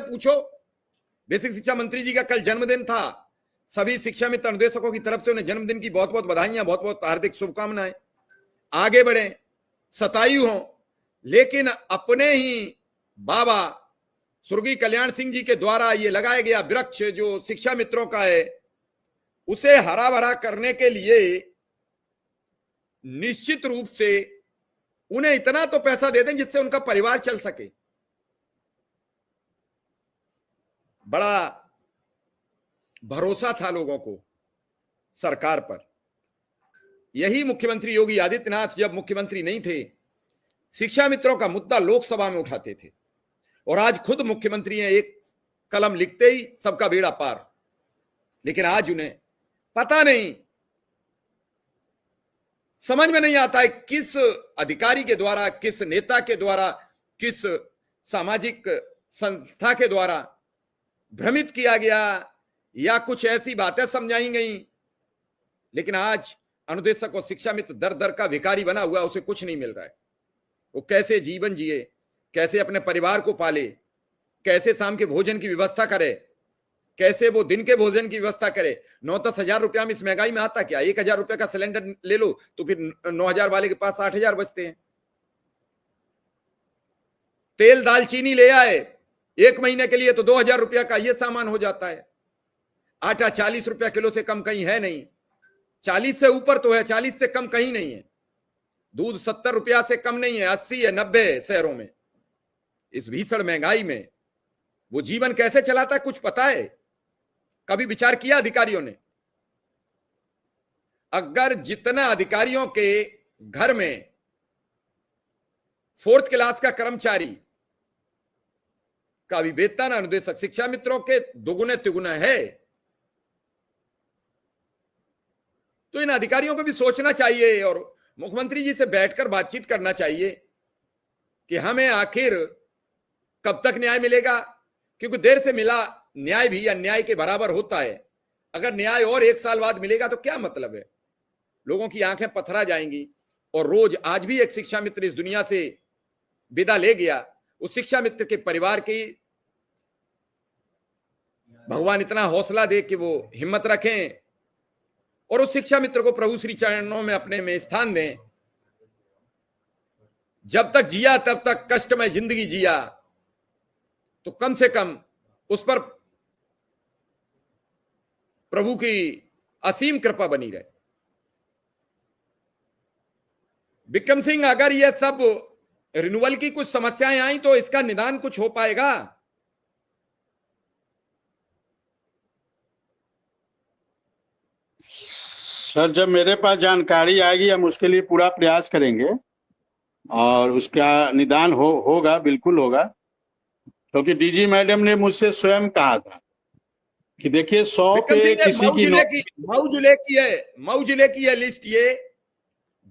पूछो। बेसिक शिक्षा मंत्री जी का कल जन्मदिन था, सभी शिक्षा मित्र अनुदेशकों की तरफ से उन्हें जन्मदिन की बहुत बहुत बधाइयां, बहुत बहुत हार्दिक शुभकामनाएं। आगे बढ़े, शतायु हो, लेकिन अपने ही बाबा स्वर्गीय कल्याण सिंह जी के द्वारा ये लगाया गया वृक्ष जो शिक्षा मित्रों का है, उसे हरा भरा करने के लिए निश्चित रूप से उन्हें इतना तो पैसा दे दें जिससे उनका परिवार चल सके। बड़ा भरोसा था लोगों को सरकार पर। यही मुख्यमंत्री योगी आदित्यनाथ जब मुख्यमंत्री नहीं थे, शिक्षा मित्रों का मुद्दा लोकसभा में उठाते थे, और आज खुद मुख्यमंत्री हैं, एक कलम लिखते ही सबका बेड़ा पार। लेकिन आज उन्हें पता नहीं, समझ में नहीं आता है किस अधिकारी के द्वारा, किस नेता के द्वारा, किस सामाजिक संस्था के द्वारा भ्रमित किया गया या कुछ ऐसी बातें समझाई गई। लेकिन आज अनुदेशक और शिक्षा मित्र दर दर का भिखारी बना हुआ, उसे कुछ नहीं मिल रहा है। वो कैसे जीवन जिए, कैसे अपने परिवार को पाले, कैसे शाम के भोजन की व्यवस्था करे, कैसे वो दिन के भोजन की व्यवस्था करे। 9-10 हजार रुपया में इस महंगाई में आता क्या? 1,000 रुपये का सिलेंडर ले लो तो फिर 9,000 वाले के पास 60,000 बचते हैं। तेल दाल चीनी ले आए एक महीने के लिए तो 2,000 रुपया का ये सामान हो जाता है। आटा 40 रुपया किलो से कम कहीं है नहीं, 40 से ऊपर तो है, 40 से कम कहीं नहीं है। दूध 70 रुपया से कम नहीं है, 80 है, 90 है शहरों में। इस भीषण महंगाई में वो जीवन कैसे चलाता है कुछ पता है? कभी विचार किया अधिकारियों ने? अगर जितना अधिकारियों के घर में 4th क्लास का कर्मचारी का भी वेतन अनुदेशक शिक्षा मित्रों के दोगुने तिगुना है, तो इन अधिकारियों को भी सोचना चाहिए और मुख्यमंत्री जी से बैठकर बातचीत करना चाहिए कि हमें आखिर कब तक न्याय मिलेगा। क्योंकि देर से मिला न्याय भी अन्याय के बराबर होता है। अगर न्याय और 1 साल बाद मिलेगा तो क्या मतलब है? लोगों की आंखें पथरा जाएंगी। और रोज आज भी एक शिक्षा मित्र इस दुनिया से विदा ले गया, उस शिक्षा मित्र के परिवार की भगवान इतना हौसला दे कि वो हिम्मत रखें और उस शिक्षा मित्र को प्रभु श्री चरणों में अपने में स्थान दें। जब तक जिया तब तक कष्टमय जिंदगी जिया, तो कम से कम उस पर प्रभु की असीम कृपा बनी रहे। विक्रम सिंह, अगर यह सब रिन्यूअल की कुछ समस्याएं आई तो इसका निदान कुछ हो पाएगा? सर, जब मेरे पास जानकारी आएगी हम उसके लिए पूरा प्रयास करेंगे और उसका निदान होगा, बिल्कुल होगा। क्योंकि डीजी मैडम ने मुझसे स्वयं कहा था कि देखिए 100 पे किसी की मऊ जिले की है लिस्ट, ये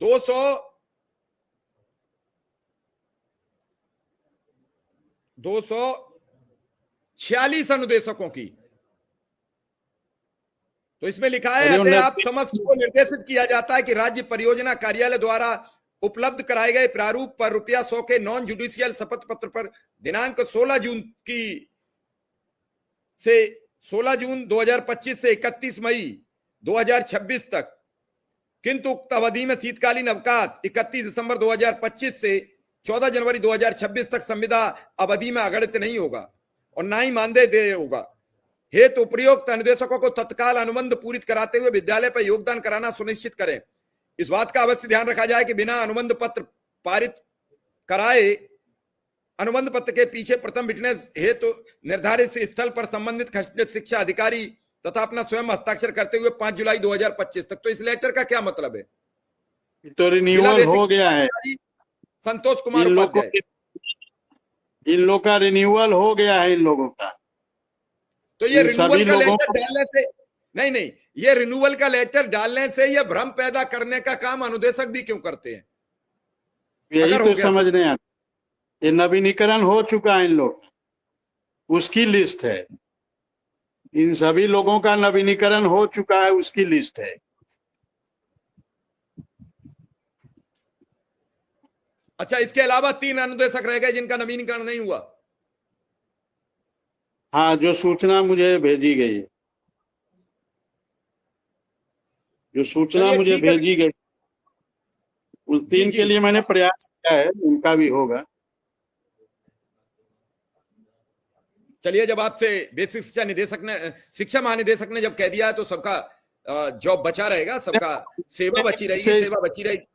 246 अनुदेशकों की। तो इसमें लिखा है आप समस्त को निर्देशित किया जाता है कि राज्य परियोजना कार्यालय द्वारा उपलब्ध कराए गए प्रारूप पर ₹100 के नॉन जुडिशियल शपथ पत्र पर दिनांक 16 जून 2025 से 31 मई 2026 तक, किंतु उक्त अवधि में शीतकालीन अवकाश 31 दिसंबर 2025 से 14 जनवरी 2026 तक संविदा अवधि में अगणित नहीं होगा और ना ही मानदेय देय होगा। हेतु उपयुक्त अनुदेशकों को तत्काल अनुबंध पूरित कराते हुए विद्यालय पर योगदान कराना सुनिश्चित करें। इस बात का अवश्य ध्यान रखा जाए कि बिना अनुबंध पत्र पारित कराए अनुबंध पत्र के पीछे प्रथम विटनेस हेतु निर्धारित स्थल पर संबंधित खंडित शिक्षा अधिकारी तथा अपना स्वयं हस्ताक्षर करते हुए 5 जुलाई 2025 तक। तो इस लेटर का क्या मतलब है? तो रिन्यूअल हो गया है, संतोष कुमार उपाध्याय, इन लोग का रिन्यूअल हो गया है इन लोगों का। तो ये रिन्यूअल का लेटर डालने से नहीं, ये रिन्यूअल का लेटर डालने से ये भ्रम पैदा करने का काम अनुदेशक भी क्यों करते हैं? यही तो समझ नहीं आता। ये नवीनीकरण हो चुका है इन लोग, उसकी लिस्ट है, इन सभी लोगों का नवीनीकरण हो चुका है, उसकी लिस्ट है। अच्छा, इसके अलावा 3 अनुदेशक रह गए जिनका नवीनीकरण नहीं हुआ। हाँ, जो सूचना मुझे भेजी गई है, जो सूचना चलिए मुझे ठीक है। भेजी गई, उन जी 3 जी के लिए मैंने प्रयास किया है, उनका भी होगा। चलिए, जब आपसे बेसिक शिक्षा महानिदेशक ने जब कह दिया है तो सबका जॉब बचा रहेगा, सबका सेवा बची रहेगी, से सेवा बची रहेगी।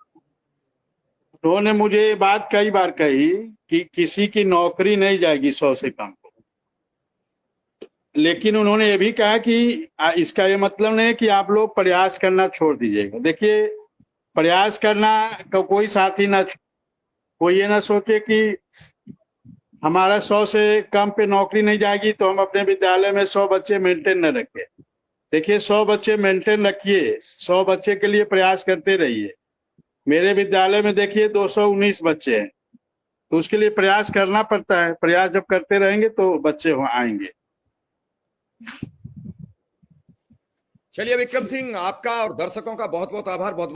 उन्होंने मुझे ये बात कई बार कही कि किसी की नौकरी नहीं जाएगी 100 से कम, लेकिन उन्होंने ये भी कहा कि इसका ये मतलब नहीं है कि आप लोग प्रयास करना छोड़ दीजिएगा। देखिए, प्रयास करना का कोई साथी ना, कोई ये ना सोचे कि हमारा 100 से कम पे नौकरी नहीं जाएगी तो हम अपने विद्यालय में 100 बच्चे मेंटेन न रखें। देखिए, 100 बच्चे मेंटेन रखिए, 100 बच्चे के लिए प्रयास करते रहिए। मेरे विद्यालय में देखिए 219 बच्चे हैं, तो उसके लिए प्रयास करना पड़ता है। प्रयास जब करते रहेंगे तो बच्चे आएंगे। चलिए विक्रम सिंह, आपका और दर्शकों का बहुत बहुत आभार, बहुत